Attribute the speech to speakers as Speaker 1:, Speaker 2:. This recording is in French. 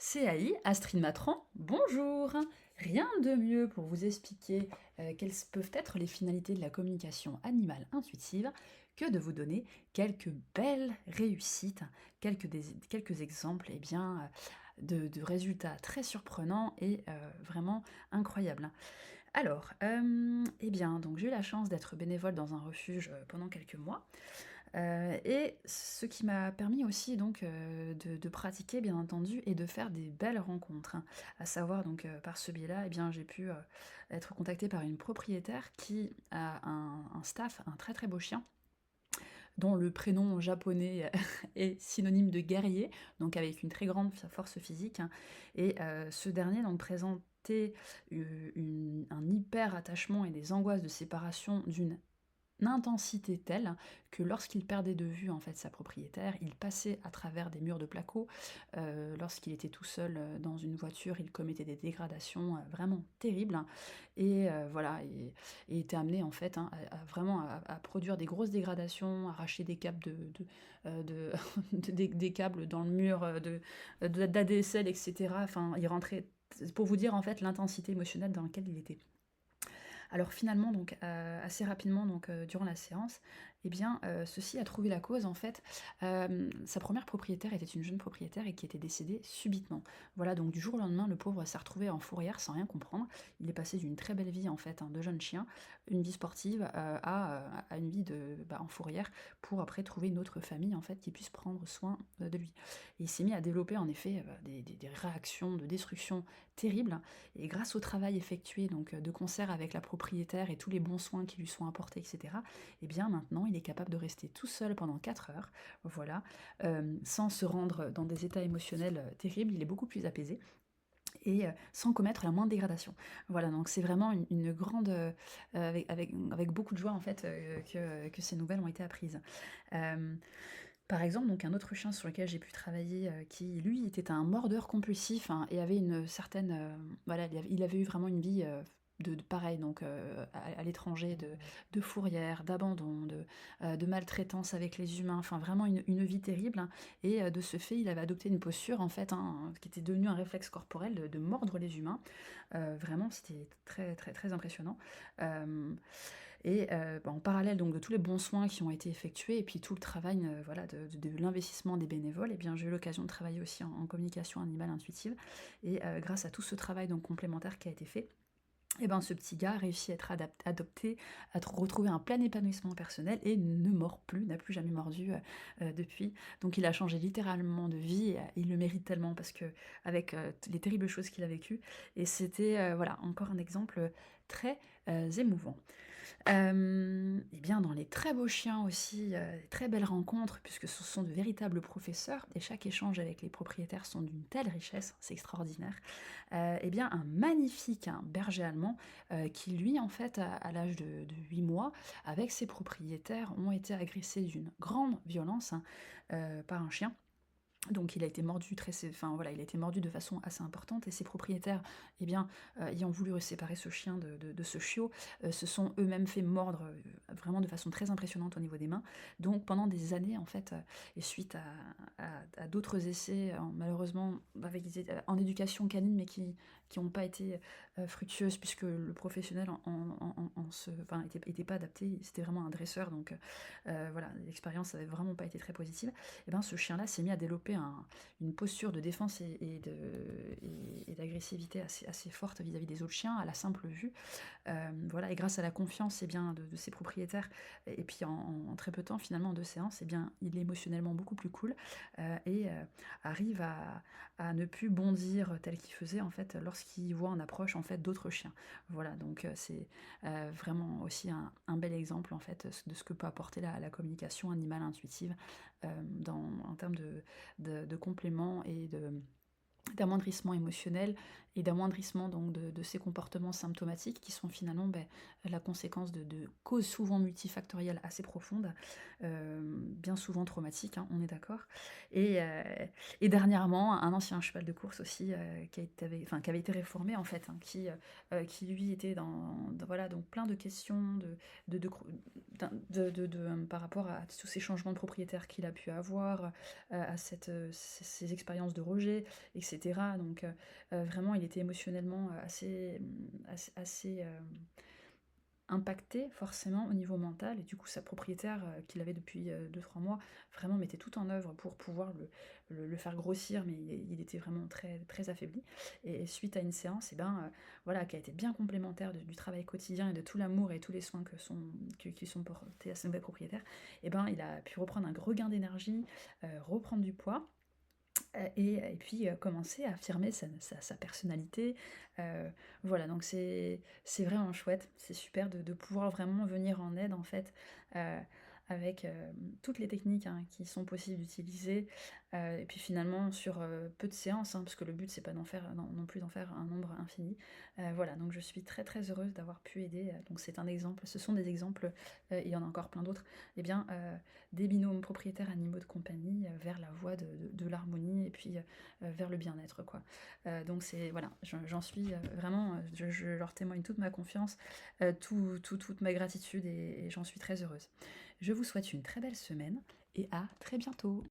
Speaker 1: CAI, Astrid Matran, bonjour! Rien de mieux pour vous expliquer quelles peuvent être les finalités de la communication animale intuitive que de vous donner quelques belles réussites, quelques exemples de résultats très surprenants et vraiment incroyables. Alors, donc j'ai eu la chance d'être bénévole dans un refuge pendant quelques mois. Et ce qui m'a permis aussi donc de pratiquer bien entendu et de faire des belles rencontres, hein. À savoir donc par ce biais-là, j'ai pu être contactée par une propriétaire qui a un staff, un très très beau chien, dont le prénom japonais est synonyme de guerrier, donc avec une très grande force physique, hein. Et ce dernier donc présentait un hyper attachement et des angoisses de séparation d'une intensité telle que lorsqu'il perdait de vue en fait sa propriétaire, il passait à travers des murs de placo. Lorsqu'il était tout seul dans une voiture, il commettait des dégradations vraiment terribles, hein. Et voilà, et était amené en fait, hein, vraiment à produire des grosses dégradations, arracher des câbles de des câbles dans le mur d'ADSL, etc. Enfin, il rentrait. Pour vous dire en fait l'intensité émotionnelle dans laquelle il était. Alors finalement, donc, assez rapidement, donc, durant la séance, ceci a trouvé la cause en fait. Sa première propriétaire était une jeune propriétaire et qui était décédée subitement. Voilà, donc du jour au lendemain, le pauvre s'est retrouvé en fourrière sans rien comprendre. Il est passé d'une très belle vie en fait, hein, de jeune chien, une vie sportive, à une vie en fourrière pour après trouver une autre famille en fait qui puisse prendre soin, de lui. Et il s'est mis à développer en effet, des réactions de destruction terribles. Et grâce au travail effectué donc de concert avec la propriétaire et tous les bons soins qui lui sont apportés, etc., eh bien maintenant il est capable de rester tout seul pendant 4 heures, voilà, sans se rendre dans des états émotionnels terribles. Il est beaucoup plus apaisé et sans commettre la moindre dégradation. Voilà, donc c'est vraiment une grande, avec beaucoup de joie en fait, que ces nouvelles ont été apprises. Par exemple, donc un autre chien sur lequel j'ai pu travailler, qui lui était un mordeur compulsif, hein, et avait une certaine, voilà, il avait eu vraiment une vie, de pareil donc, à l'étranger, de fourrière, d'abandon, de maltraitance avec les humains, enfin vraiment une vie terrible, hein. Et de ce fait, il avait adopté une posture en fait, hein, qui était devenue un réflexe corporel de mordre les humains. Vraiment, c'était très, très, très impressionnant. Et en parallèle donc de tous les bons soins qui ont été effectués et puis tout le travail, voilà, de l'investissement des bénévoles, j'ai eu l'occasion de travailler aussi en communication animale intuitive. Et grâce à tout ce travail donc complémentaire qui a été fait, ce petit gars a réussi à être adopté, à retrouver un plein épanouissement personnel et ne mord plus, n'a plus jamais mordu depuis. Donc il a changé littéralement de vie, et il le mérite tellement parce que avec les terribles choses qu'il a vécues. Et c'était voilà, encore un exemple très émouvant. Dans les très beaux chiens aussi, des très belles rencontres puisque ce sont de véritables professeurs et chaque échange avec les propriétaires sont d'une telle richesse, c'est extraordinaire. Un magnifique, hein, berger allemand, qui lui en fait à l'âge de 8 mois, avec ses propriétaires, ont été agressés d'une grande violence, hein, par un chien. Donc il a été mordu il a été mordu de façon assez importante et ses propriétaires, ayant voulu séparer ce chien de ce chiot, se sont eux-mêmes fait mordre, vraiment de façon très impressionnante au niveau des mains. Donc pendant des années en fait, et suite à d'autres essais, malheureusement en éducation canine, mais qui n'ont pas été fructueuses puisque le professionnel était pas adapté, c'était vraiment un dresseur, donc voilà, l'expérience n'avait vraiment pas été très positive. Ce chien-là s'est mis à développer une posture de défense et d'agressivité assez forte vis-à-vis des autres chiens, à la simple vue. Voilà, et grâce à la confiance de ses propriétaires, et puis en très peu de temps, finalement en 2 séances, il est émotionnellement beaucoup plus cool, arrive à ne plus bondir tel qu'il faisait en fait lorsqu'il voit en approche en fait d'autres chiens. Voilà, donc c'est vraiment aussi un bel exemple en fait de ce que peut apporter la communication animale intuitive, en termes de compléments et d'amoindrissement émotionnel et d'amoindrissement donc de ces comportements symptomatiques qui sont finalement la conséquence de causes souvent multifactorielles assez profondes, bien souvent traumatiques, hein, on est d'accord. Et, euh, et dernièrement, un ancien cheval de course aussi, qui avait été réformé en fait, hein, qui lui était voilà, donc plein de questions de, de, par rapport à tous ces changements de propriétaire qu'il a pu avoir, à ces expériences de rejet, etc. Donc vraiment, il était émotionnellement assez impacté forcément au niveau mental et du coup sa propriétaire, qui l'avait depuis, 2-3 mois, vraiment mettait tout en œuvre pour pouvoir le faire grossir, mais il était vraiment très très affaibli et suite à une séance et ben, voilà, qui a été bien complémentaire du travail quotidien et de tout l'amour et tous les soins qui sont portés à ce nouvel propriétaire et ben, il a pu reprendre un gros gain d'énergie, reprendre du poids et puis, commencer à affirmer sa personnalité, voilà donc c'est vraiment chouette. C'est super de pouvoir vraiment venir en aide en fait, heu, avec, toutes les techniques, hein, qui sont possibles d'utiliser, et puis finalement sur, peu de séances, hein, parce que le but c'est pas d'en faire non plus d'en faire un nombre infini. Voilà donc je suis très, très heureuse d'avoir pu aider, donc c'est un exemple, ce sont des exemples, il y en a encore plein d'autres, et bien, des binômes propriétaires animaux de compagnie, vers la voie de l'harmonie et puis, vers le bien-être, quoi. Donc c'est voilà, j'en suis, vraiment, je leur témoigne toute ma confiance, toute ma gratitude et j'en suis très heureuse. Je vous souhaite une très belle semaine et à très bientôt.